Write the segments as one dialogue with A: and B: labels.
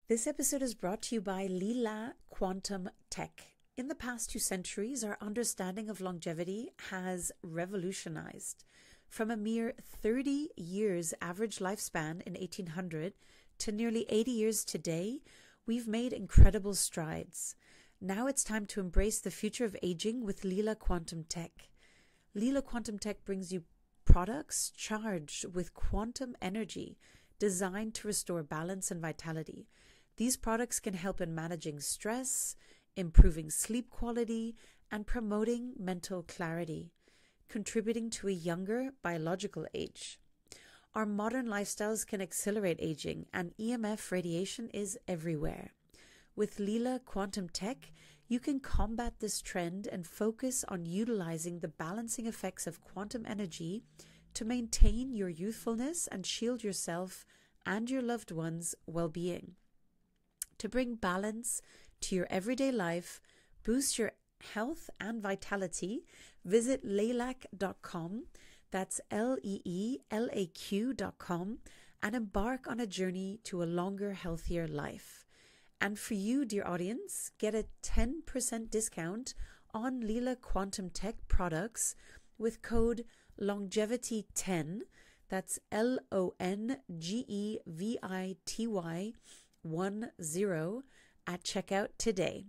A: This episode is brought to you by Lila Quantum Tech. In the past 2 centuries, our understanding of longevity has revolutionized. From a mere 30 years average lifespan in 1800 to nearly 80 years today, we've made incredible strides. Now it's time to embrace the future of aging with Lila Quantum Tech. Lila Quantum Tech brings you products charged with quantum energy, designed to restore balance and vitality. These products can help in managing stress, improving sleep quality, and promoting mental clarity, contributing to a younger biological age. Our modern lifestyles can accelerate aging, and EMF radiation is everywhere. With Lila Quantum Tech, you can combat this trend and focus on utilizing the balancing effects of quantum energy to maintain your youthfulness and shield yourself and your loved ones' well-being. To bring balance to your everyday life, boost your health and vitality, visit leelaq.com, that's LEELAQ.com, and embark on a journey to a longer, healthier life. And for you, dear audience, get a 10% discount on Lila Quantum Tech products with code longevity10, that's LONGEVITY 10 at checkout today.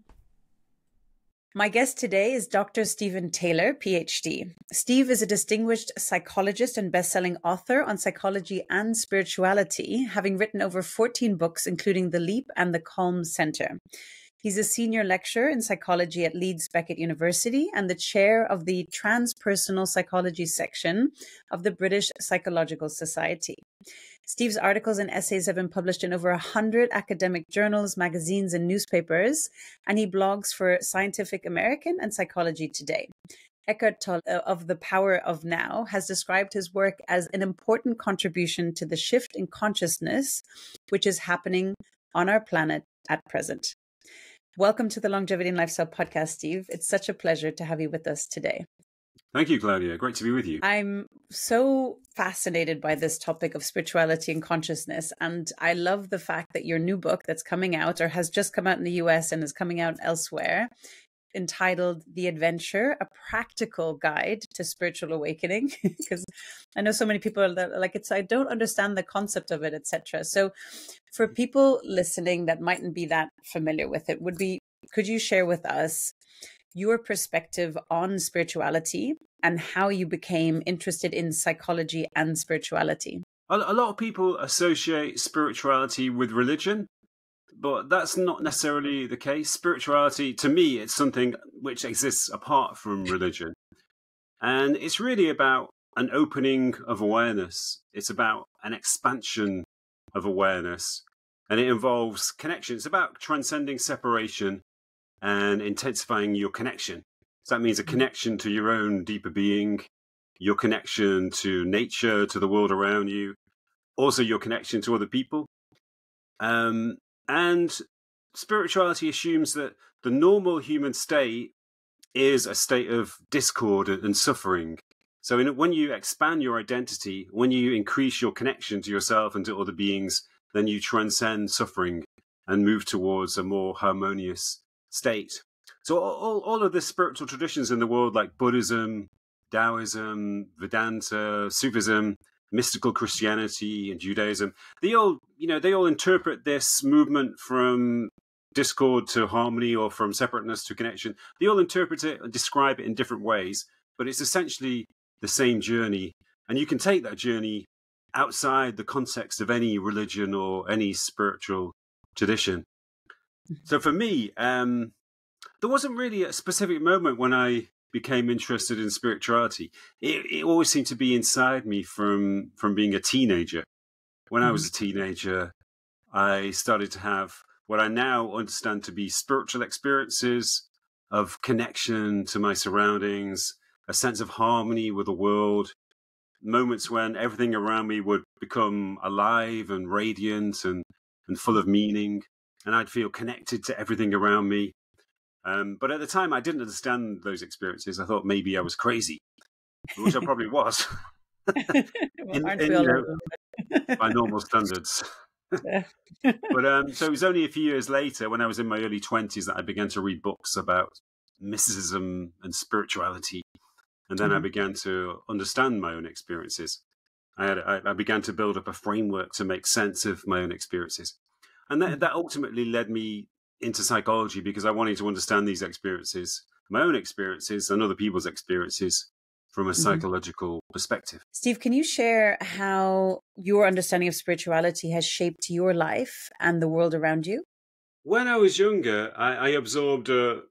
A: My guest today is Dr. Stephen Taylor, Ph.D. Steve is a distinguished psychologist and best-selling author on psychology and spirituality, having written over 14 books, including The Leap and The Calm Center. He's a senior lecturer in psychology at Leeds Beckett University and the chair of the transpersonal psychology section of the British Psychological Society. Steve's articles and essays have been published in over 100 academic journals, magazines, and newspapers, and he blogs for Scientific American and Psychology Today. Eckhart Tolle of The Power of Now has described his work as an important contribution to the shift in consciousness which is happening on our planet at present. Welcome to the Longevity and Lifestyle Podcast, Steve. It's such a pleasure to have you with us today.
B: Thank you, Claudia. Great to be with you.
A: I'm so fascinated by this topic of spirituality and consciousness. And I love the fact that your new book that's coming out or has just come out in the US and is coming out elsewhere, entitled The Adventure, a practical guide to spiritual awakening. Because I know so many people that are like, I don't understand the concept of it, etc. So for people listening that mightn't be that familiar with it, could you share with us your perspective on spirituality and how you became interested in psychology and spirituality?
B: A lot of people associate spirituality with religion, but that's not necessarily the case. Spirituality, to me, it's something which exists apart from religion. And it's really about an opening of awareness. It's about an expansion of awareness. And it involves connection. It's about transcending separation and intensifying your connection. So that means a connection to your own deeper being, your connection to nature, to the world around you, also your connection to other people. And spirituality assumes that the normal human state is a state of discord and suffering. So when you expand your identity, when you increase your connection to yourself and to other beings, then you transcend suffering and move towards a more harmonious state. So all of the spiritual traditions in the world, like Buddhism, Taoism, Vedanta, Sufism, mystical Christianity, and Judaism, they all interpret this movement from discord to harmony or from separateness to connection. They all interpret it and describe it in different ways, but it's essentially the same journey. And you can take that journey outside the context of any religion or any spiritual tradition. So for me, there wasn't really a specific moment when I became interested in spirituality. It always seemed to be inside me from being a teenager. When I was a teenager, I started to have what I now understand to be spiritual experiences of connection to my surroundings, a sense of harmony with the world, moments when everything around me would become alive and radiant and full of meaning, and I'd feel connected to everything around me. But at the time, I didn't understand those experiences. I thought maybe I was crazy, which I probably was.
A: Well, aren't we all?
B: By normal standards.
A: Yeah.
B: But so it was only a few years later, when I was in my early 20s, that I began to read books about mysticism and spirituality. And then I
A: Mhm,
B: began to understand my own experiences. I began to build up a framework to make sense of my own experiences. And
A: mhm,
B: that ultimately led me into psychology, because I wanted to understand these experiences, my own experiences and other people's experiences, from a
A: mhm.
B: psychological perspective.
A: Steve, can you share how your understanding of spirituality has shaped your life and the world around you?
B: When I was younger, I absorbed a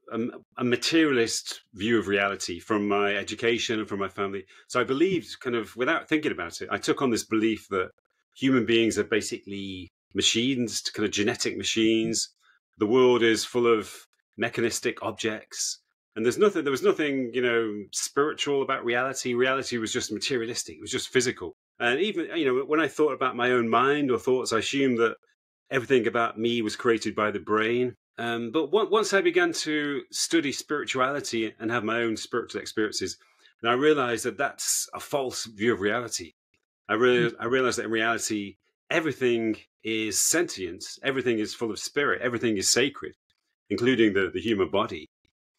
B: materialist view of reality from my education and from my family. So I believed, kind of without thinking about it, I took on this belief that human beings are basically machines, kind of genetic machines. The world is full of mechanistic objects. And there was nothing, spiritual about reality. Reality was just materialistic. It was just physical. And even, when I thought about my own mind or thoughts, I assumed that everything about me was created by the brain. But once I began to study spirituality and have my own spiritual experiences, then I realized that that's a false view of reality. I realized that in reality, everything is sentient, everything is full of spirit, everything is sacred, including the human body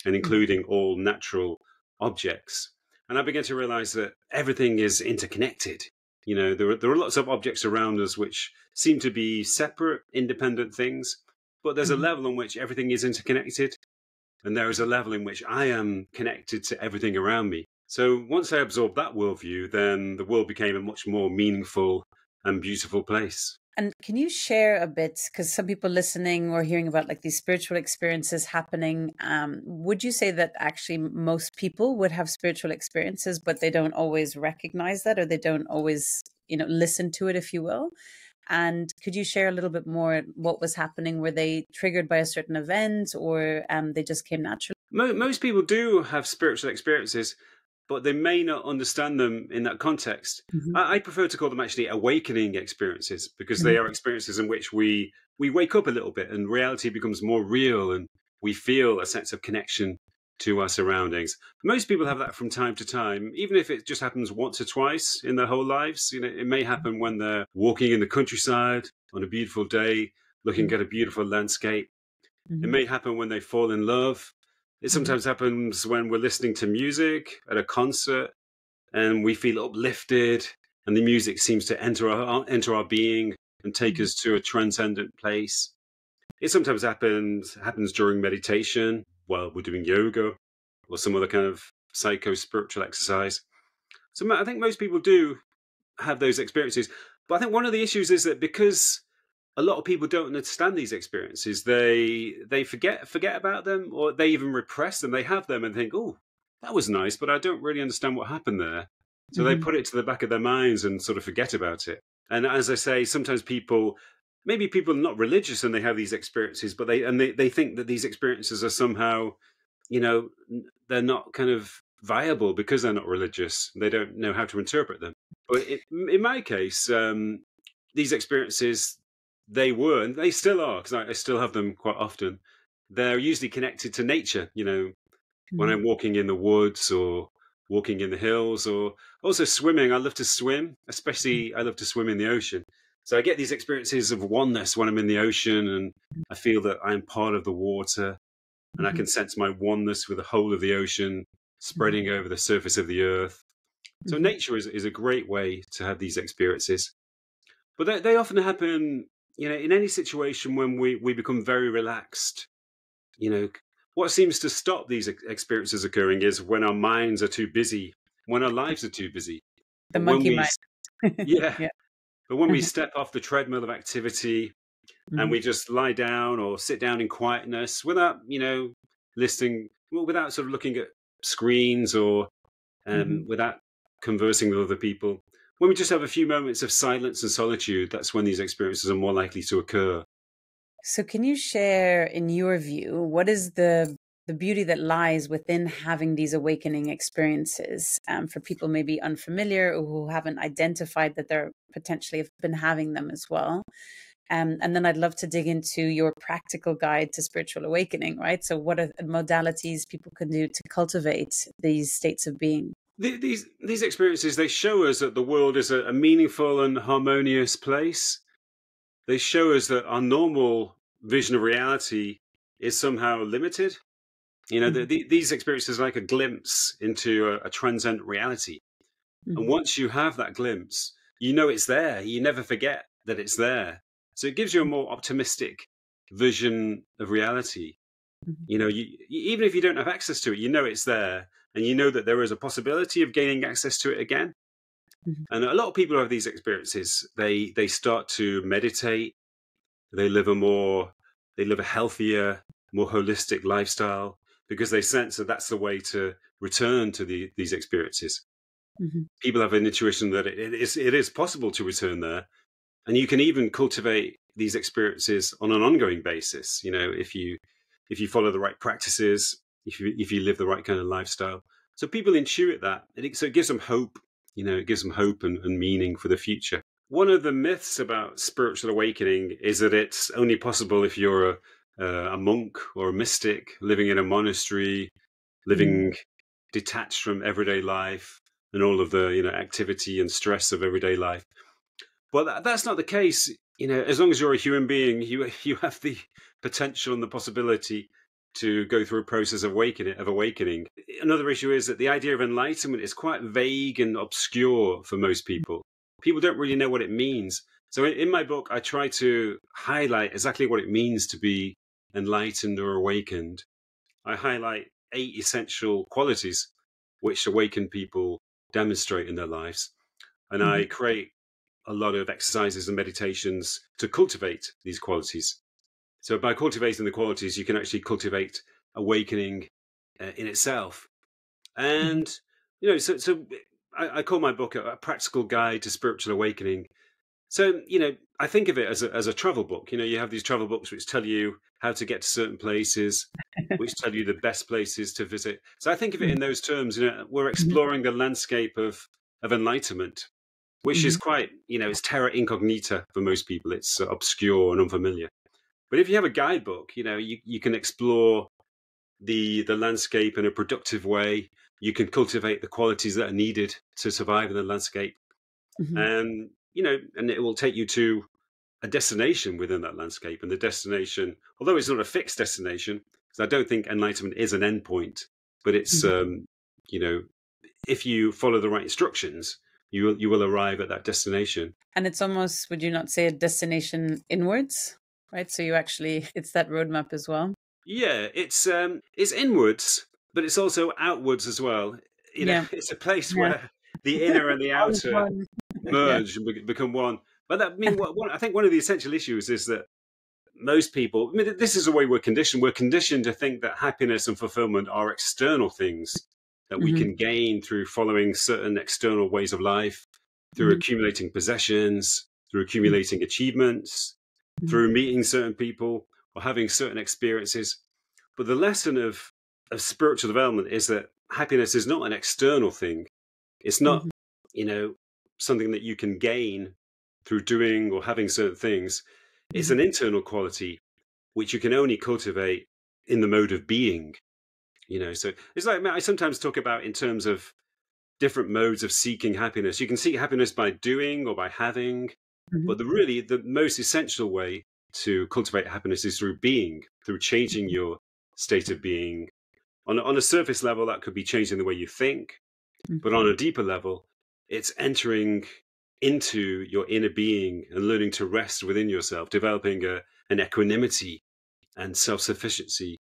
B: and including all natural objects. And I began to realize that everything is interconnected. There are lots of objects around us which seem to be separate, independent things, but there's a
A: Mhm.
B: level in which everything is interconnected, and there is a level in which I am connected to everything around me. So once I absorbed that worldview, then the world became a much more meaningful and beautiful place.
A: And can you share a bit, because some people listening or hearing about like these spiritual experiences happening, would you say that actually most people would have spiritual experiences, but they don't always recognize that, or they don't always, listen to it, if you will? And could you share a little bit more what was happening? Were they triggered by a certain event, or they just came naturally?
B: Most people do have spiritual experiences, but they may not understand them in that context.
A: Mhm,
B: I prefer to call them actually awakening experiences, because they
A: mhm,
B: are experiences in which we wake up a little bit and reality becomes more real, and we feel a sense of connection to our surroundings. Most people have that from time to time, even if it just happens once or twice in their whole lives. It may happen when they're walking in the countryside on a beautiful day, looking
A: mhm,
B: at a beautiful landscape. It
A: mhm,
B: may happen when they fall in love. It
A: mhm,
B: sometimes happens when we're listening to music at a concert and we feel uplifted, and the music seems to enter our being and take
A: mhm,
B: us to a transcendent place. It sometimes happens during meditation, while we're doing yoga or some other kind of psycho spiritual exercise. So I think most people do have those experiences. But I think one of the issues is that because a lot of people don't understand these experiences, they forget about them, or they even repress them. They have them and think, "Oh, that was nice, but I don't really understand what happened there." So they
A: mhm,
B: put it to the back of their minds and sort of forget about it. And as I say, sometimes maybe people are not religious and they have these experiences, but they think that these experiences are somehow, they're not kind of viable because they're not religious. They don't know how to interpret them. But in my case, these experiences, they were, and they still are, because I still have them quite often. They're usually connected to nature. When
A: mhm,
B: I'm walking in the woods or walking in the hills, or also swimming. I love to swim, especially I love to swim in the ocean. So I get these experiences of oneness when I'm in the ocean, and I feel that I'm part of the water, and I
A: mhm,
B: can sense my oneness with the whole of the ocean
A: mhm,
B: spreading over the surface of the earth. So
A: mhm.
B: nature is a great way to have these experiences. But they often happen, in any situation when we become very relaxed. You know, what seems to stop these experiences occurring is when our minds are too busy, when our lives are too busy.
A: The
B: But when
A: monkey
B: we,
A: mind.
B: yeah,
A: Yeah.
B: but when we step off the treadmill of activity and
A: Mhm,
B: we just lie down or sit down in quietness without, listening, well, without sort of looking at screens, or
A: mhm.
B: without conversing with other people. When we just have a few moments of silence and solitude, that's when these experiences are more likely to occur.
A: So can you share, in your view, what is the beauty that lies within having these awakening experiences, for people maybe unfamiliar or who haven't identified that they're potentially have been having them as well? And then I'd love to dig into your practical guide to spiritual awakening, right? So what are modalities people can do to cultivate these states of being?
B: These experiences, they show us that the world is a meaningful and harmonious place. they show us that our normal vision of reality is somehow limited.
A: Mhm.
B: These experiences are like a glimpse into a transcendent reality. And
A: Mhm.
B: once you have that glimpse, you know it's there. You never forget that it's there. So it gives you a more optimistic vision of reality.
A: Mhm.
B: Even if you don't have access to it, you know it's there, and you know that there is a possibility of gaining access to it again.
A: Mhm.
B: And a lot of people who have these experiences, they start to meditate. They live a healthier, more holistic lifestyle because they sense that that's the way to return to these experiences.
A: Mhm.
B: People have an intuition that it is possible to return there, and you can even cultivate these experiences on an ongoing basis. If you follow the right practices, if you live the right kind of lifestyle. So people intuit that, so it gives them hope. It gives them hope and meaning for the future. One of the myths about spiritual awakening is that it's only possible if you're a monk or a mystic living in a monastery,
A: Mhm.
B: living detached from everyday life and all of the activity and stress of everyday life. Well, that's not the case. As long as you're a human being, you have the potential and the possibility to go through a process of awakening. Another issue is that the idea of enlightenment is quite vague and obscure for most people. People don't really know what it means. So in my book, I try to highlight exactly what it means to be enlightened or awakened. I highlight 8 essential qualities which awakened people demonstrate in their lives. And
A: Mhm.
B: I create a lot of exercises and meditations to cultivate these qualities. So by cultivating the qualities, you can actually cultivate awakening in itself.
A: Mhm.
B: And so I call my book a practical guide to spiritual awakening. So I think of it as a travel book. You have these travel books which tell you how to get to certain places, which tell you the best places to visit. So I think of it
A: Mhm.
B: in those terms. We're
A: Mhm.
B: exploring the landscape of enlightenment, which is
A: Mhm.
B: quite, it's terra incognita for most people. It's obscure and unfamiliar. But if you have a guidebook, you can explore the landscape in a productive way. You can cultivate the qualities that are needed to survive in the landscape,
A: Mhm.
B: and it will take you to a destination within that landscape. And the destination, although it's not a fixed destination, because I don't think enlightenment is an endpoint, but it's
A: Mhm.
B: you know, if you follow the right instructions, you will arrive at that destination.
A: And it's almost, would you not say, a destination inwards, right? So you actually, it's that roadmap as well.
B: Yeah, it's inwards, but it's also outwards as well.
A: Yeah.
B: It's a place
A: Yeah.
B: where the inner and the
A: All is
B: outer
A: one. Yeah.
B: merge and become one. But I think one of the essential issues is that most people, this is the way we're conditioned. We're conditioned to think that happiness and fulfillment are external things that we
A: Mhm.
B: can gain through following certain external ways of life, through
A: Mhm.
B: accumulating possessions, through
A: Mhm.
B: accumulating achievements,
A: Mhm.
B: through meeting certain people or having certain experiences. But the lesson of spiritual development is that happiness is not an external thing. It's not,
A: Mhm.
B: you know, something that you can gain through doing or having certain things. It's
A: Mhm.
B: an internal quality which you can only cultivate in the mode of being. So it's like I sometimes talk about in terms of different modes of seeking happiness. You can seek happiness by doing or by having,
A: Mhm.
B: but the most essential way to cultivate happiness is through being, through changing your state of being. On a surface level, that could be changing the way you think,
A: Mhm.
B: but on a deeper level, it's entering into your inner being and learning to rest within yourself, developing an equanimity and self-sufficiency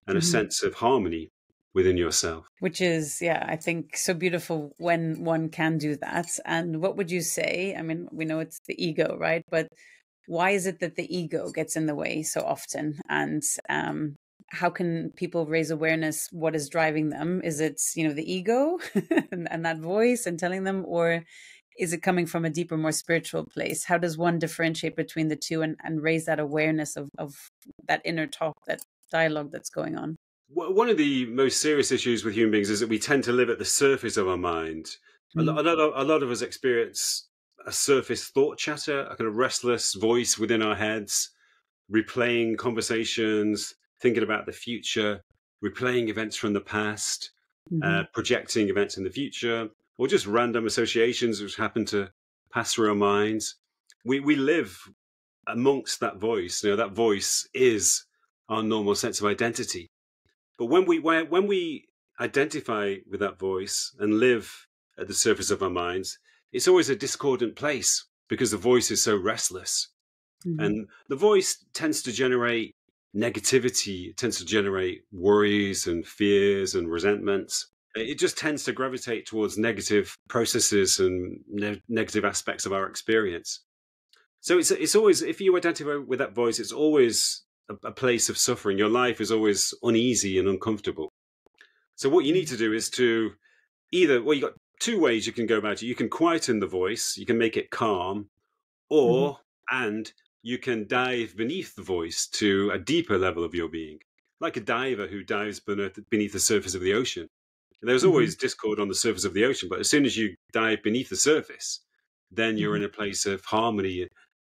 B: and a
A: Mhm.
B: sense of harmony within yourself.
A: Which is, yeah, I think so beautiful when one can do that. And what would you say? I mean, we know it's the ego, right? But why is it that the ego gets in the way so often? And how can people raise awareness? What is driving them? Is it, the ego and that voice and telling them, or is it coming from a deeper, more spiritual place? How does one differentiate between the two and raise that awareness of that inner talk, that dialogue that's going on?
B: One of the most serious issues with human beings is that we tend to live at the surface of our mind.
A: Mm-hmm.
B: A lot of us experience a surface thought chatter, a kind of restless voice within our heads, replaying conversations, thinking about the future, replaying events from the past,
A: Mm-hmm.
B: projecting events in the future, or just random associations which happen to pass through our minds. We live amongst that voice. That voice is our normal sense of identity. But when we identify with that voice and live at the surface of our minds, it's always a discordant place because the voice is so restless.
A: Mm-hmm.
B: And the voice tends to generate negativity, it tends to generate worries and fears and resentments. It just tends to gravitate towards negative processes and negative aspects of our experience. So it's always, if you identify with that voice, it's always a place of suffering. Your life is always uneasy and uncomfortable. So what you need to do is to you've got two ways you can go about it. You can quieten the voice, you can make it calm, or, and you can dive beneath the voice to a deeper level of your being, like a diver who dives beneath the surface of the ocean. There's always discord on the surface of the ocean, but as soon as you dive beneath the surface, then you're in a place of harmony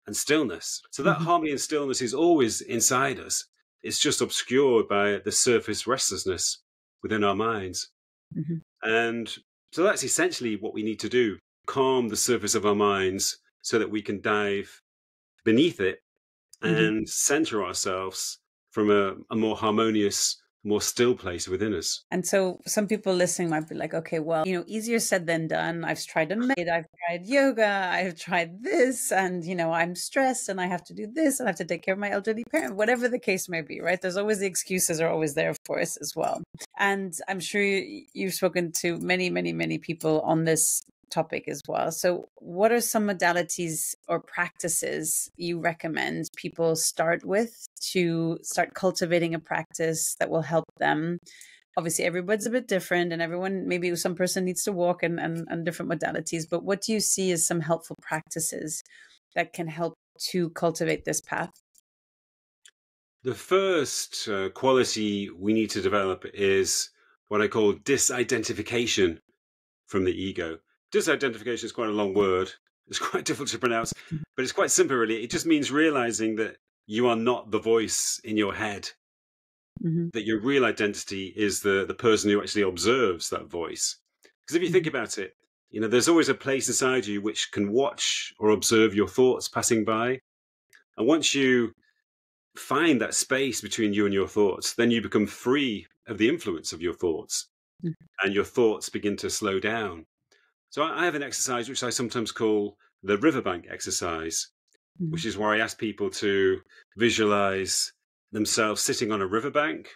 B: and stillness. So that harmony and stillness is always inside us. It's just obscured by the surface restlessness within our minds. And so that's essentially what we need to do: calm the surface of our minds so that we can dive beneath it and center ourselves from a more harmonious, more still place within us.
A: And so some people listening might be like, okay, well, easier said than done. I've tried to meditate, I've tried yoga, I've tried this, and, I'm stressed and I have to do this and I have to take care of my elderly parent, whatever the case may be, right? There's always the excuses are always there for us as well. And I'm sure you've spoken to many, many, many people on this topic as well. So what are some modalities or practices you recommend people start with to start cultivating a practice that will help them? Obviously, everybody's a bit different and maybe some person needs to walk and different modalities, but what do you see as some helpful practices that can help to cultivate this path?
B: The first quality we need to develop is what I call disidentification from the ego. Disidentification is quite a long word. It's quite difficult to pronounce, but it's quite simple, really. It just means realizing that you are not the voice in your head, that your real identity is the person who actually observes that voice. Because if you think about it, there's always a place inside you which can watch or observe your thoughts passing by. And once you find that space between you and your thoughts, then you become free of the influence of your thoughts, and your thoughts begin to slow down. So I have an exercise which I sometimes call the riverbank exercise, which is where I ask people to visualize themselves sitting on a riverbank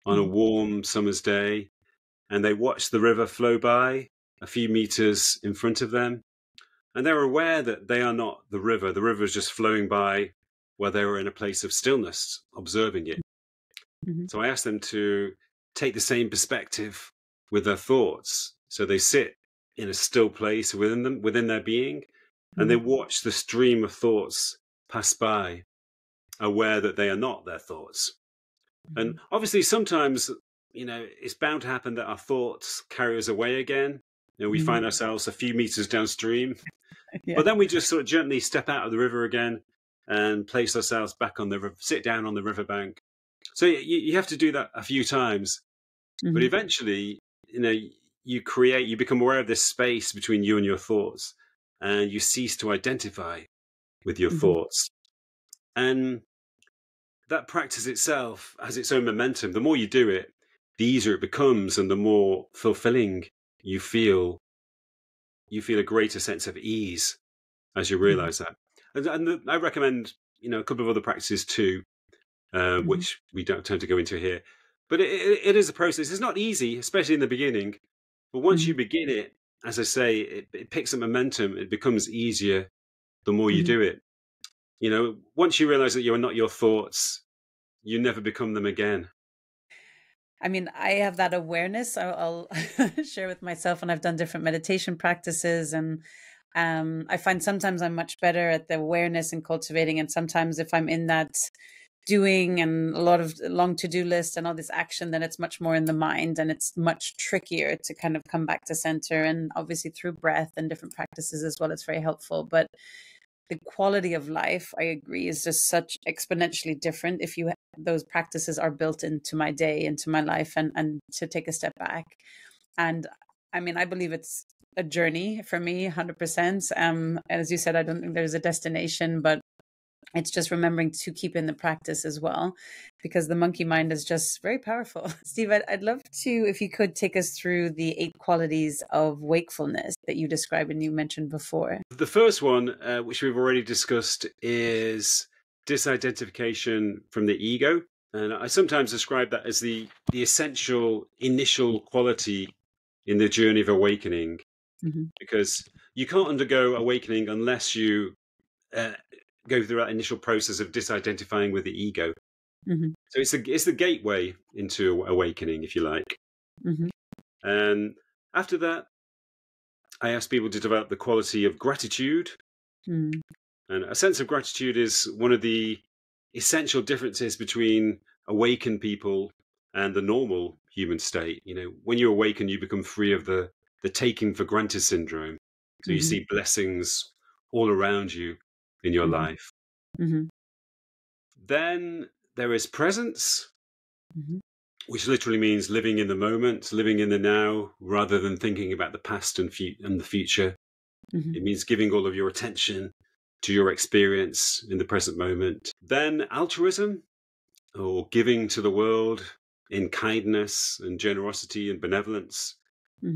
B: on a warm summer's day, and they watch the river flow by a few meters in front of them, and they're aware that they are not the river. The river is just flowing by where they were in a place of stillness, observing it. So I ask them to take the same perspective with their thoughts. So they sit in a still place within their being, and they watch the stream of thoughts pass by, aware that they are not their thoughts. And obviously sometimes, it's bound to happen that our thoughts carry us away again. We find ourselves a few meters downstream, but then we just sort of gently step out of the river again and place ourselves back on the river, sit down on the riverbank. So you have to do that a few times, but eventually, you become aware of this space between you and your thoughts, and you cease to identify with your thoughts. And that practice itself has its own momentum. The more you do it, the easier it becomes, and the more fulfilling you feel. You feel a greater sense of ease as you realize that. And I recommend, a couple of other practices too, which we don't tend to go into here. But it is a process. It's not easy, especially in the beginning. But once you begin it, as I say, it picks up momentum. It becomes easier the more you do it. Once you realize that you are not your thoughts, you never become them again.
A: I mean, I have that awareness. I'll share with myself, and I've done different meditation practices, and I find sometimes I'm much better at the awareness and cultivating, and sometimes if I'm in that doing and a lot of long to-do list and all this action, then it's much more in the mind, and it's much trickier to kind of come back to center. And obviously through breath and different practices as well, it's very helpful. But the quality of life, I agree, is just such exponentially different if those practices are built into my day, into my life, and to take a step back. And I mean, I believe it's a journey for me, 100%. And as you said, I don't think there's a destination, but It's just remembering to keep in the practice as well, because the monkey mind is just very powerful. Steve, I'd love to, if you could take us through the 8 qualities of wakefulness that you described and you mentioned before.
B: The first one, which we've already discussed, is disidentification from the ego. And I sometimes describe that as the essential initial quality in the journey of awakening, because you can't undergo awakening unless you go through that initial process of disidentifying with the ego. So it's the gateway into awakening, if you like. And after that, I ask people to develop the quality of gratitude. And a sense of gratitude is one of the essential differences between awakened people and the normal human state. You know, when you awaken, you become free of the taking for granted syndrome. So you see blessings all around you in your life. Then there is presence, which literally means living in the moment, living in the now, rather than thinking about the past and the future. It means giving all of your attention to your experience in the present moment. Then altruism, or giving to the world in kindness and generosity and benevolence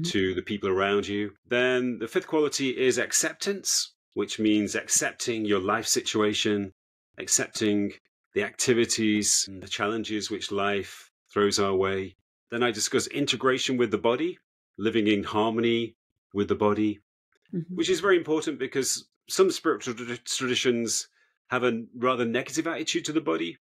B: to the people around you. Then the 5th quality is acceptance, which means accepting your life situation, accepting the activities and the challenges which life throws our way. Then I discuss integration with the body, living in harmony with the body, which is very important because some spiritual traditions have a rather negative attitude to the body.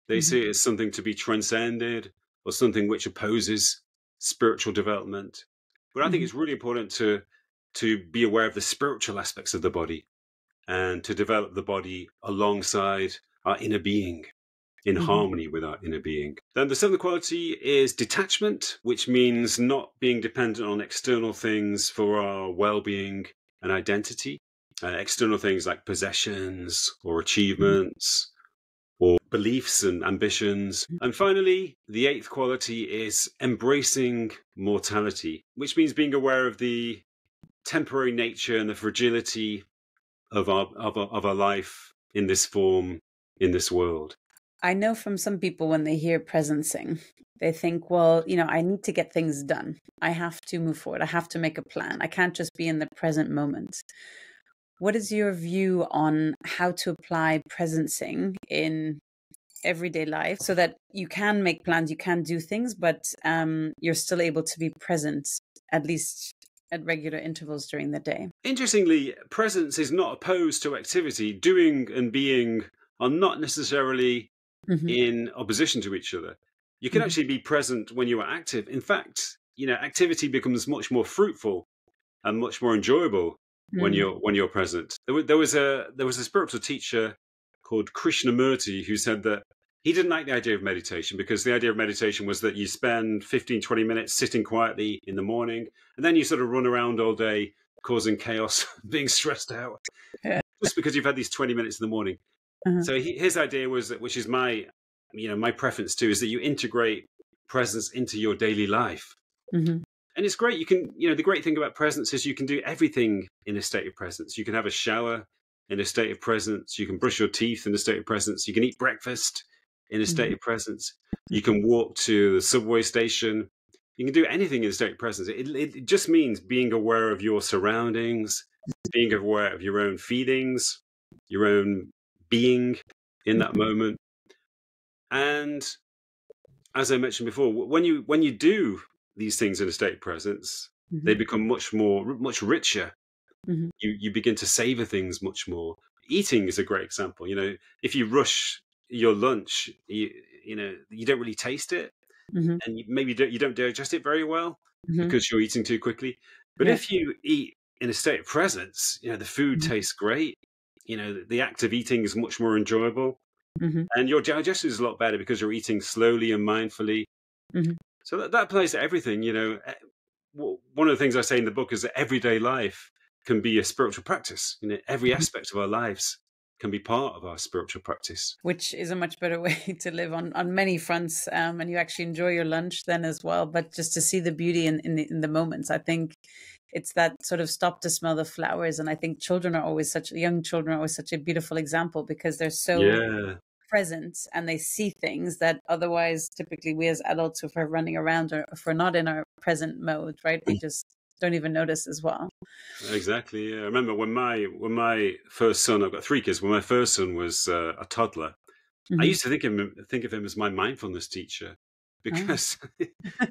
B: They see it as something to be transcended or something which opposes spiritual development. But I think it's really important to be aware of the spiritual aspects of the body and to develop the body alongside our inner being, in harmony with our inner being. Then the 7th quality is detachment, which means not being dependent on external things for our well-being and identity. External things like possessions or achievements or beliefs and ambitions. And finally, the 8th quality is embracing mortality, which means being aware of the temporary nature and the fragility of our life in this form, in this world.
A: I know from some people when they hear presencing, they think, well, you know, I need to get things done. I have to move forward. I have to make a plan. I can't just be in the present moment. What is your view on how to apply presencing in everyday life so that you can make plans, you can do things, but you're still able to be present, at least at regular intervals during the day?
B: Interestingly, presence is not opposed to activity. Doing and being are not necessarily in opposition to each other. You can actually be present when you are active. In fact, you know, activity becomes much more fruitful and much more enjoyable when you're present. There was a spiritual teacher called Krishnamurti who said that he didn't like the idea of meditation because the idea of meditation was that you spend 15-20 minutes sitting quietly in the morning and then you sort of run around all day causing chaos, being stressed out, just because you've had these 20 minutes in the morning. So his idea was that, which is my preference too, is that you integrate presence into your daily life. And it's great. You can, the great thing about presence is you can do everything in a state of presence. You can have a shower in a state of presence. You can brush your teeth in a state of presence. You can eat breakfast in a state of presence. You can walk to the subway station. You can do anything in a state of presence. It just means being aware of your surroundings, being aware of your own feelings, your own being in that moment. And as I mentioned before, when you do these things in a state of presence, they become much richer. You begin to savor things much more. Eating is a great example. If you rush your lunch, you don't really taste it, and maybe you don't digest it very well because you're eating too quickly. But if you eat in a state of presence, the food tastes great. The act of eating is much more enjoyable, and your digestion is a lot better because you're eating slowly and mindfully. So that applies to everything. One of the things I say in the book is that everyday life can be a spiritual practice. Every aspect of our lives can be part of our spiritual practice.
A: Which is a much better way to live on many fronts. And you actually enjoy your lunch then as well. But just to see the beauty in the moments, I think it's that sort of stop to smell the flowers. And I think young children are always such a beautiful example because they're so
B: Yeah.
A: present and they see things that otherwise typically we as adults, if we're running around or if we're not in our present mode, right, we just don't even notice as well.
B: Exactly. Yeah. I remember when my first son. I've got three kids. When my first son was a toddler, I
A: Mm-hmm.
B: used to think of him as my mindfulness teacher
A: Oh.
B: because,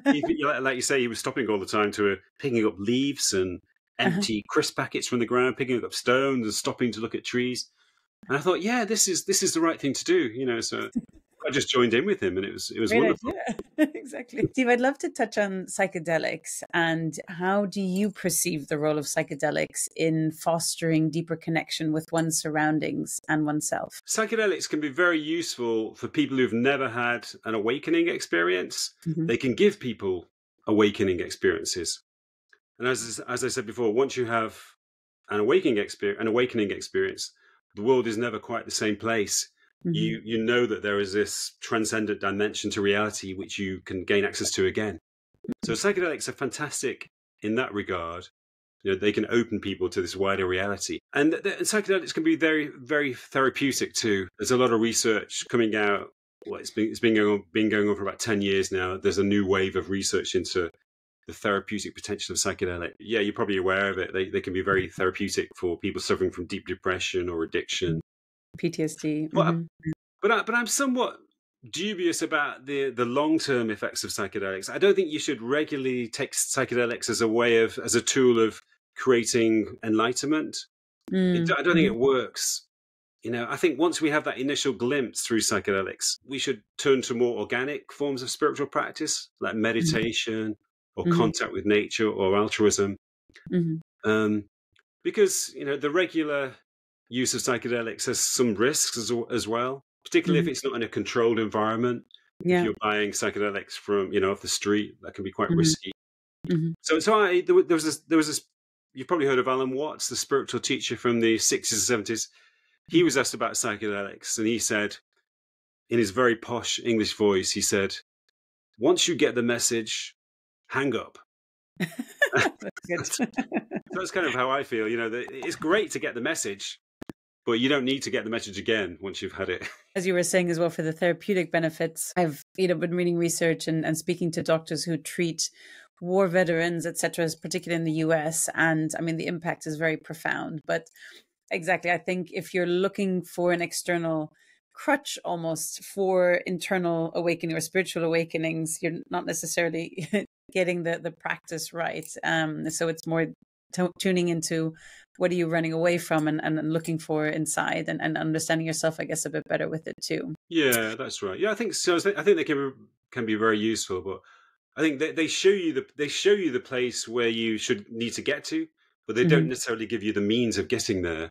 B: like you say, he was stopping all the time to picking up leaves and
A: Uh-huh.
B: empty crisp packets from the ground, picking up stones and stopping to look at trees. And I thought, yeah, this is the right thing to do. So I just joined in with him, and it was
A: Great
B: wonderful.
A: idea. Exactly. Steve, I'd love to touch on psychedelics and how do you perceive the role of psychedelics in fostering deeper connection with one's surroundings and oneself?
B: Psychedelics can be very useful for people who've never had an awakening experience.
A: Hmm.
B: They can give people awakening experiences. And as I said before, once you have an awakening experience, the world is never quite the same place.
A: Hmm.
B: You know that there is this transcendent dimension to reality which you can gain access to again. So psychedelics are fantastic in that regard. They can open people to this wider reality, and psychedelics can be very, very therapeutic too. There's a lot of research coming out. Well, it's been going on for about 10 years now. There's a new wave of research into the therapeutic potential of psychedelic. Yeah, you're probably aware of it. They can be very therapeutic for people suffering from deep depression or addiction.
A: PTSD.
B: But
A: Hmm.
B: but I'm somewhat dubious about the long-term effects of psychedelics. I don't think you should regularly take psychedelics as a tool of creating enlightenment. I don't think
A: Mm-hmm.
B: it works. I think once we have that initial glimpse through psychedelics, we should turn to more organic forms of spiritual practice, like meditation or
A: Hmm.
B: contact with nature or altruism.
A: Hmm.
B: Um, because the regular use of psychedelics has some risks as well, particularly if
A: Hmm.
B: it's not in a controlled environment. If
A: Yeah.
B: you're buying psychedelics from off the street, that can be quite
A: Hmm.
B: risky.
A: Hmm.
B: There was this. You've probably heard of Alan Watts, the spiritual teacher from the 60s and 70s. He was asked about psychedelics, and he said, in his very posh English voice, he said, "Once you get the message, hang up."
A: That's good.
B: So that's kind of how I feel. That it's great to get the message, but you don't need to get the message again once you've had it.
A: As you were saying as well, for the therapeutic benefits, I've been reading research and speaking to doctors who treat war veterans, etc., particularly in the US. And I mean, the impact is very profound. But exactly, I think if you're looking for an external crutch almost for internal awakening or spiritual awakenings, you're not necessarily getting the practice right. So it's more tuning into what are you running away from and looking for inside and understanding yourself, I guess, a bit better with it too.
B: Yeah, that's right. Yeah, I think so. I think they can be very useful, but I think they show you the place where you should need to get to, but they don't
A: Hmm.
B: necessarily give you the means of getting there.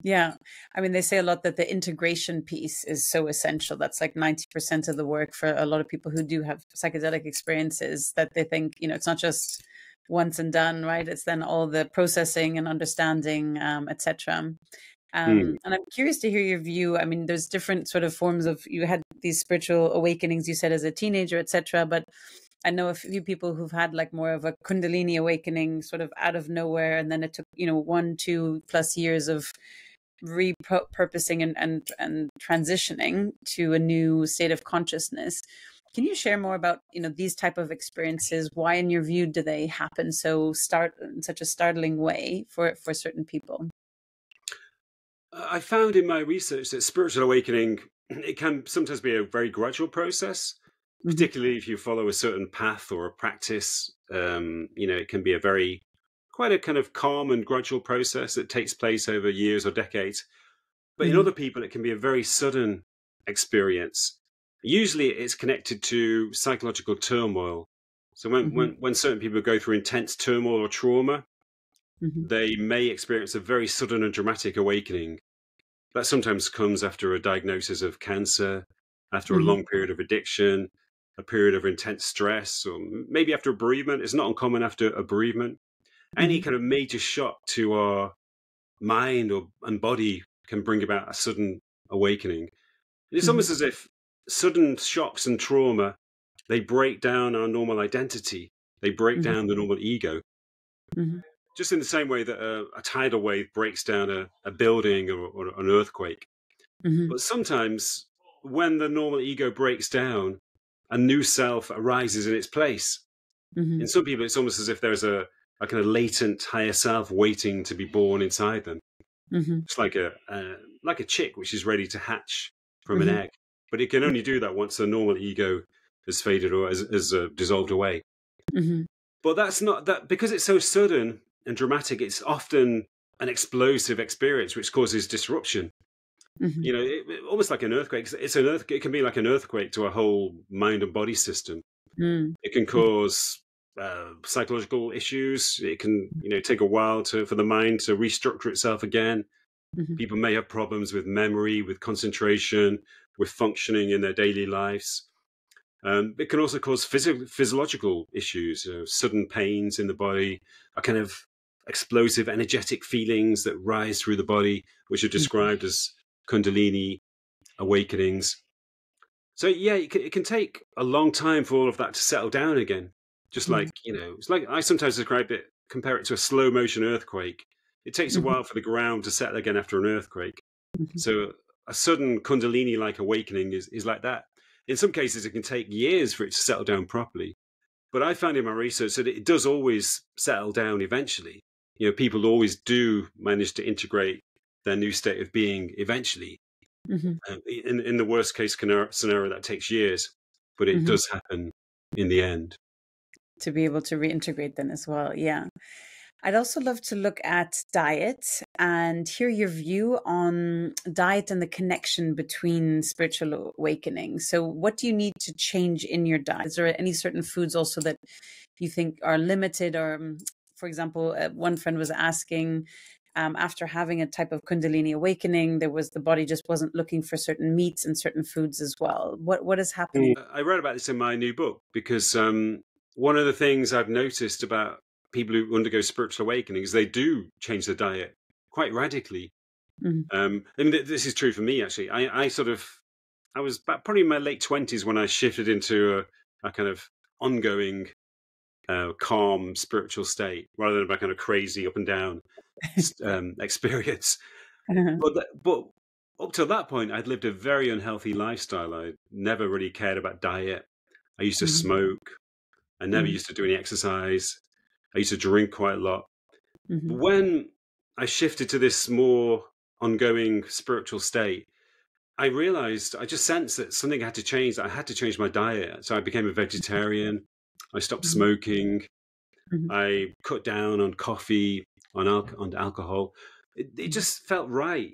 A: Yeah. I mean, they say a lot that the integration piece is so essential. That's like 90% of the work for a lot of people who do have psychedelic experiences, that they think, it's not just once and done, right? It's then all the processing and understanding, etc.
B: Hmm.
A: And I'm curious to hear your view. I mean, there's different sort of forms of, you had these spiritual awakenings, you said, as a teenager, etc. But I know a few people who've had like more of a Kundalini awakening sort of out of nowhere. And then it took, 1-2+ years of repurposing and transitioning to a new state of consciousness. Can you share more about these type of experiences? Why, in your view, do they happen start in such a startling way for certain people?
B: I found in my research that spiritual awakening, it can sometimes be a very gradual process,
A: Hmm.
B: particularly if you follow a certain path or a practice. It can be quite a kind of calm and gradual process that takes place over years or decades. But in
A: Hmm.
B: other people, it can be a very sudden experience. Usually, it's connected to psychological turmoil. So
A: Hmm.
B: when certain people go through intense turmoil or trauma,
A: Hmm.
B: they may experience a very sudden and dramatic awakening. That sometimes comes after a diagnosis of cancer, after a
A: Hmm.
B: long period of addiction, a period of intense stress, or maybe after a bereavement. It's not uncommon after a bereavement. Any
A: Hmm.
B: kind of major shock to our mind and body can bring about a sudden awakening. It's
A: Hmm.
B: almost as if sudden shocks and trauma, they break down our normal identity. They break
A: Hmm.
B: down the normal ego. just in the same way that a tidal wave breaks down a building or an earthquake.
A: Mm-hmm.
B: But sometimes when the normal ego breaks down, a new self arises in its place.
A: Mm-hmm.
B: In some people, it's almost as if there's a kind of latent higher self waiting to be born inside them.
A: Mm-hmm.
B: It's like a chick which is ready to hatch from an
A: Mm-hmm.
B: egg, but it can only do that once the normal ego has faded or has dissolved away.
A: Mm-hmm.
B: But that's not that, because it's so sudden and dramatic. It's often an explosive experience which causes disruption.
A: Mm-hmm.
B: You know, almost like an earthquake. It's an earthquake. It can be like an earthquake to a whole mind and body system.
A: Mm-hmm.
B: It can cause psychological issues. It can, take a while for the mind to restructure itself again.
A: Mm-hmm.
B: People may have problems with memory, with concentration, with functioning in their daily lives. It can also cause physiological issues, sudden pains in the body, a kind of explosive, energetic feelings that rise through the body, which are described as Kundalini awakenings. So yeah, it can take a long time for all of that to settle down again. Just like, it's like I sometimes compare it to a slow motion earthquake. It takes a
A: Mm-hmm.
B: while for the ground to settle again after an earthquake.
A: Mm-hmm.
B: So a sudden Kundalini-like awakening is like that. In some cases, it can take years for it to settle down properly. But I found in my research that it does always settle down eventually. People always do manage to integrate their new state of being eventually.
A: Mm-hmm.
B: In the worst case scenario, that takes years, but it
A: Mm-hmm.
B: does happen in the end.
A: To be able to reintegrate then as well. Yeah. I'd also love to look at diet and hear your view on diet and the connection between spiritual awakening. So, what do you need to change in your diet? Is there any certain foods also that you think are limited? Or, for example, one friend was asking, after having a type of Kundalini awakening, the body just wasn't looking for certain meats and certain foods as well. What is happening?
B: I wrote about this in my new book because one of the things I've noticed about people who undergo spiritual awakening is they do change their diet quite radically.
A: Mm-hmm.
B: And this is true for me, actually. I was probably in my late 20s when I shifted into a kind of ongoing, calm spiritual state rather than a kind of crazy up and down experience. But up to that point, I'd lived a very unhealthy lifestyle. I never really cared about diet. I used to smoke. I never used to do any exercise. I used to drink quite a lot.
A: Mm-hmm.
B: But when I shifted to this more ongoing spiritual state, I realized, I just sensed that something had to change, that I had to change my diet. So I became a vegetarian. I stopped smoking.
A: Mm-hmm.
B: I cut down on coffee, on alcohol. It just felt right.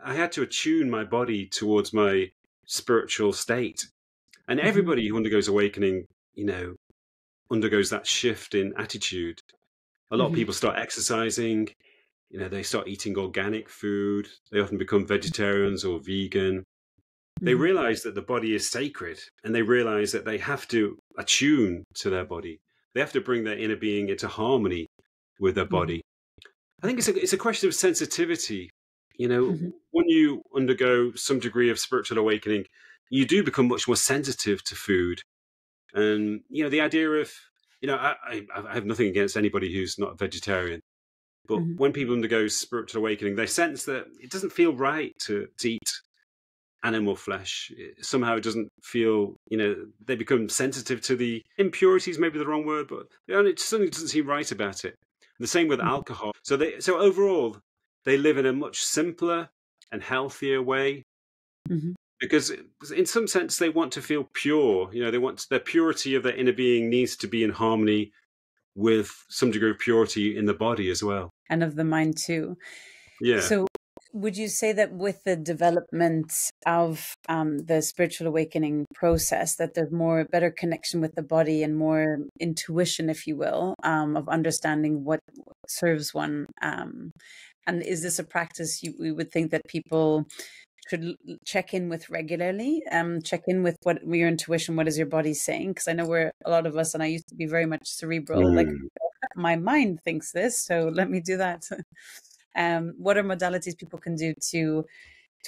B: I had to attune my body towards my spiritual state. And everybody who undergoes awakening, undergoes that shift in attitude. A lot of people start exercising, they start eating organic food. They often become vegetarians or vegan. They realize that the body is sacred, and they realize that they have to attune to their body. They have to bring their inner being into harmony with their body. I think it's a question of sensitivity. When you undergo some degree of spiritual awakening, you do become much more sensitive to food. And, the idea of, I have nothing against anybody who's not a vegetarian. But when people undergo spiritual awakening, they sense that it doesn't feel right to eat animal flesh. Somehow it doesn't feel, they become sensitive to the impurities, maybe the wrong word, but it certainly doesn't seem right about it. The same with alcohol. So overall, they live in a much simpler and healthier way. Because in some sense, they want to feel pure. They want their purity of their inner being needs to be in harmony with some degree of purity in the body as well.
A: And of the mind too.
B: Yeah.
A: So would you say that with the development of the spiritual awakening process, that there's better connection with the body and more intuition, if you will, of understanding what serves one? And is this a practice we would think that people should check in with regularly, check in with what your intuition, what is your body saying? Because I know a lot of us, and I used to be very much cerebral, like my mind thinks this, so let me do that. What are modalities people can do to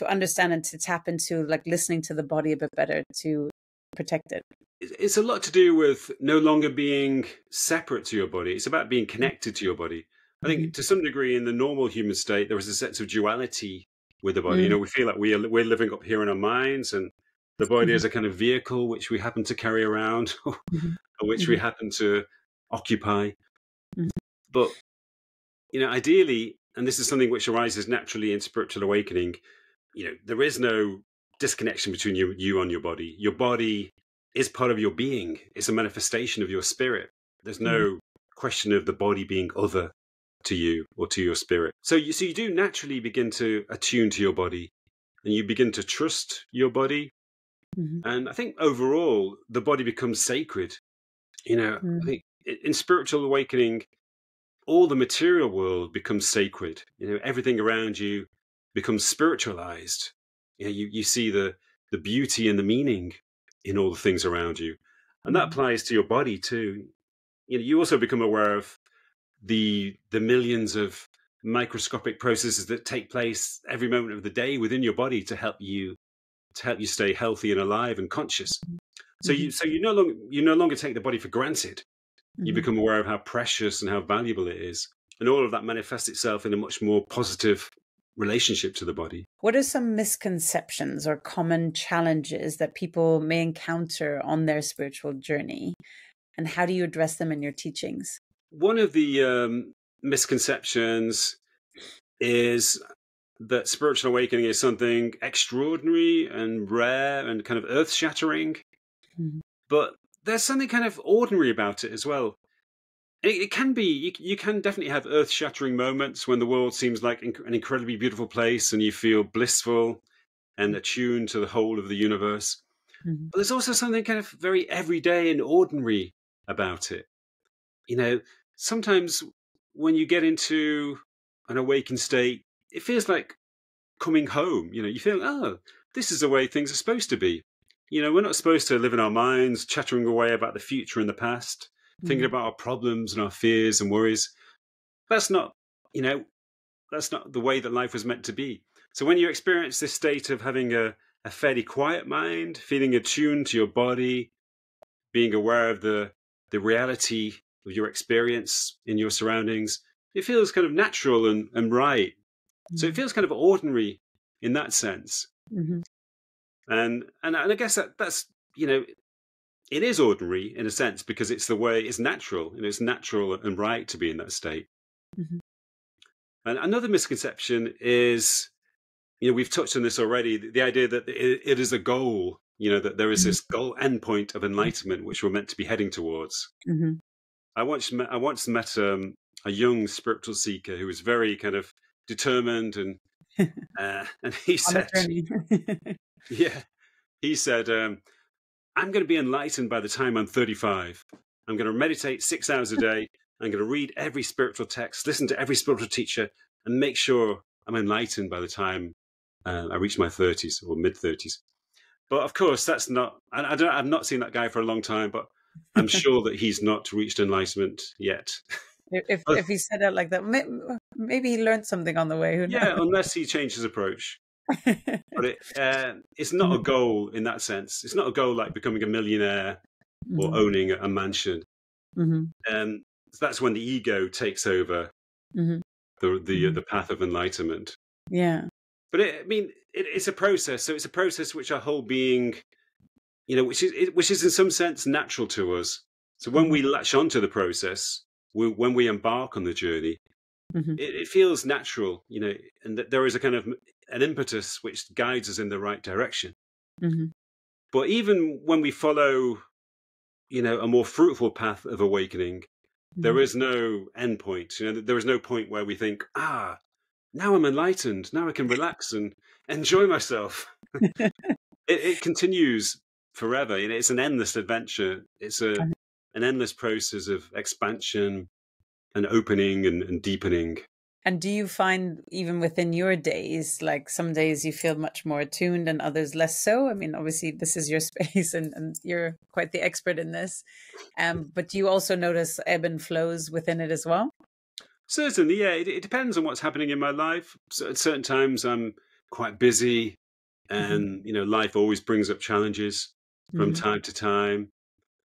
A: understand and to tap into, like listening to the body a bit better to protect it?
B: It's a lot to do with no longer being separate to your body. It's about being connected to your body. I think to some degree in the normal human state, there is a sense of duality with the body.
A: Mm-hmm.
B: We feel like we're living up here in our minds, and the body is a kind of vehicle which we happen to carry around, or which we happen to occupy. But ideally, and this is something which arises naturally in spiritual awakening, there is no disconnection between you and your body. Your body is part of your being. It's a manifestation of your spirit. There's no question of the body being other to you or to your spirit. So you do naturally begin to attune to your body, and you begin to trust your body. And I think overall, the body becomes sacred. I think in spiritual awakening, all the material world becomes sacred. Everything around you becomes spiritualized. You see the beauty and the meaning in all the things around you, and that applies to your body too. You also become aware of the millions of microscopic processes that take place every moment of the day within your body to help you stay healthy and alive and conscious. So you no longer take the body for granted. You become aware of how precious and how valuable it is. And all of that manifests itself in a much more positive relationship to the body.
A: What are some misconceptions or common challenges that people may encounter on their spiritual journey? And how do you address them in your teachings?
B: One of the misconceptions is that spiritual awakening is something extraordinary and rare and kind of earth-shattering. But there's something kind of ordinary about it as well. It can be, you can definitely have earth-shattering moments when the world seems like an incredibly beautiful place and you feel blissful and attuned to the whole of the universe. But there's also something kind of very everyday and ordinary about it. Sometimes when you get into an awakened state, it feels like coming home. You feel, oh, this is the way things are supposed to be. We're not supposed to live in our minds, chattering away about the future and the past, thinking about our problems and our fears and worries. That's not the way that life was meant to be. So when you experience this state of having a fairly quiet mind, feeling attuned to your body, being aware of the reality of your experience in your surroundings, it feels kind of natural and right. So it feels kind of ordinary in that sense. And I guess that's it is ordinary in a sense because it's the way it's natural. It's natural and right to be in that state. And another misconception is, we've touched on this already, the idea that it is a goal, that there is this goal endpoint of enlightenment which we're meant to be heading towards. I once met a young spiritual seeker who was very kind of determined and he said, he said, I'm going to be enlightened by the time I'm 35. I'm going to meditate 6 hours a day. I'm going to read every spiritual text, listen to every spiritual teacher, and make sure I'm enlightened by the time I reach my 30s or mid 30s. But of course, that's not. I've not seen that guy for a long time, but I'm sure that he's not reached enlightenment yet.
A: If he said it like that, maybe he learned something on the way. Who knows?
B: Yeah, unless he changed his approach. But it's not a goal in that sense. It's not a goal like becoming a millionaire or owning a mansion. That's when the ego takes over the path of enlightenment.
A: Yeah.
B: But it's a process. So it's a process which our whole being, which is in some sense natural to us. So when we latch onto the process, when we embark on the journey, it feels natural, and that there is a kind of an impetus which guides us in the right direction. But even when we follow, a more fruitful path of awakening, there is no end point. There is no point where we think, now I'm enlightened. Now I can relax and enjoy myself. It continues forever. It's an endless adventure. It's an endless process of expansion and opening and deepening.
A: And do you find even within your days, like some days you feel much more attuned and others less so? I mean, obviously this is your space and you're quite the expert in this. But do you also notice ebb and flows within it as well?
B: Certainly, yeah. It depends on what's happening in my life. So at certain times I'm quite busy and, life always brings up challenges from time to time.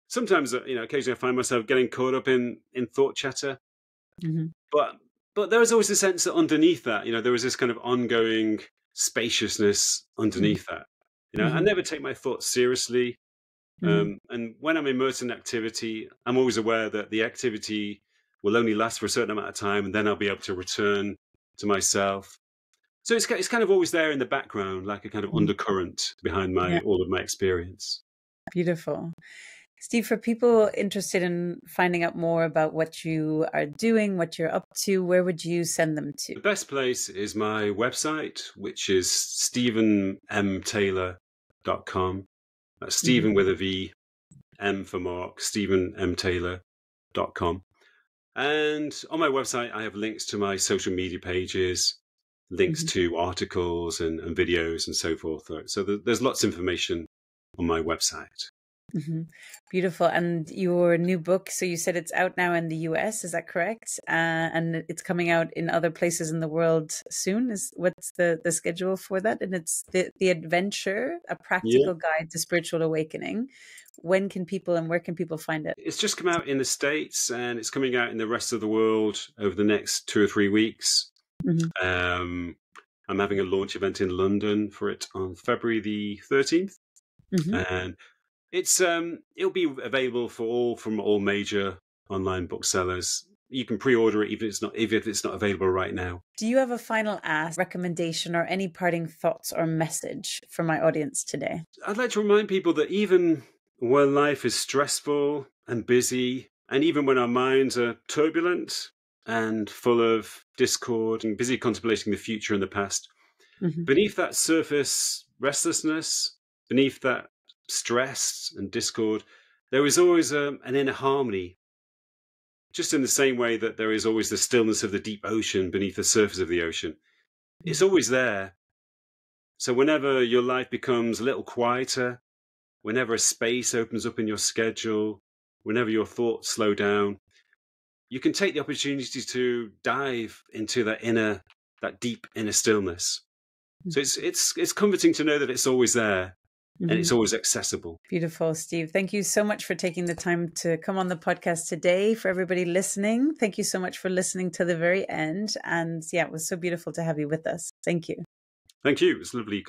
B: Sometimes, occasionally I find myself getting caught up in thought chatter. But But there was always a sense that underneath that, there was this kind of ongoing spaciousness underneath that. I never take my thoughts seriously. And when I'm immersed in activity, I'm always aware that the activity will only last for a certain amount of time, and then I'll be able to return to myself. So it's kind of always there in the background, like a kind of undercurrent behind all of my experience.
A: Beautiful. Steve, for people interested in finding out more about what you are doing, what you're up to, where would you send them to?
B: The best place is my website, which is stephenmtaylor.com. That's Stephen with a V, M for Mark, stephenmtaylor.com. And on my website, I have links to my social media pages, links to articles and videos and so forth. So there's lots of information on my website.
A: Beautiful. And your new book, so you said it's out now in the US, is that correct? And it's coming out in other places in the world soon. What's the schedule for that? And it's the Adventure, a practical guide to spiritual awakening. When can people and where can people find it?
B: It's just come out in the States, and it's coming out in the rest of the world over the next 2 or 3 weeks. I'm having a launch event in London for it on February the 13th. And it'll be available from all major online booksellers. You can pre-order it even if it's not available right now.
A: Do you have a final ask, recommendation, or any parting thoughts or message for my audience today?
B: I'd like to remind people that even when life is stressful and busy, and even when our minds are turbulent and full of discord and busy contemplating the future and the past, beneath that surface restlessness, beneath that stress and discord, there is always an inner harmony. Just in the same way that there is always the stillness of the deep ocean beneath the surface of the ocean. It's always there. So whenever your life becomes a little quieter, whenever a space opens up in your schedule, whenever your thoughts slow down, you can take the opportunity to dive into that deep inner stillness. So it's comforting to know that it's always there. And it's always accessible.
A: Beautiful, Steve. Thank you so much for taking the time to come on the podcast today. For everybody listening, thank you so much for listening to the very end. And it was so beautiful to have you with us. Thank you.
B: Thank you. It was lovely.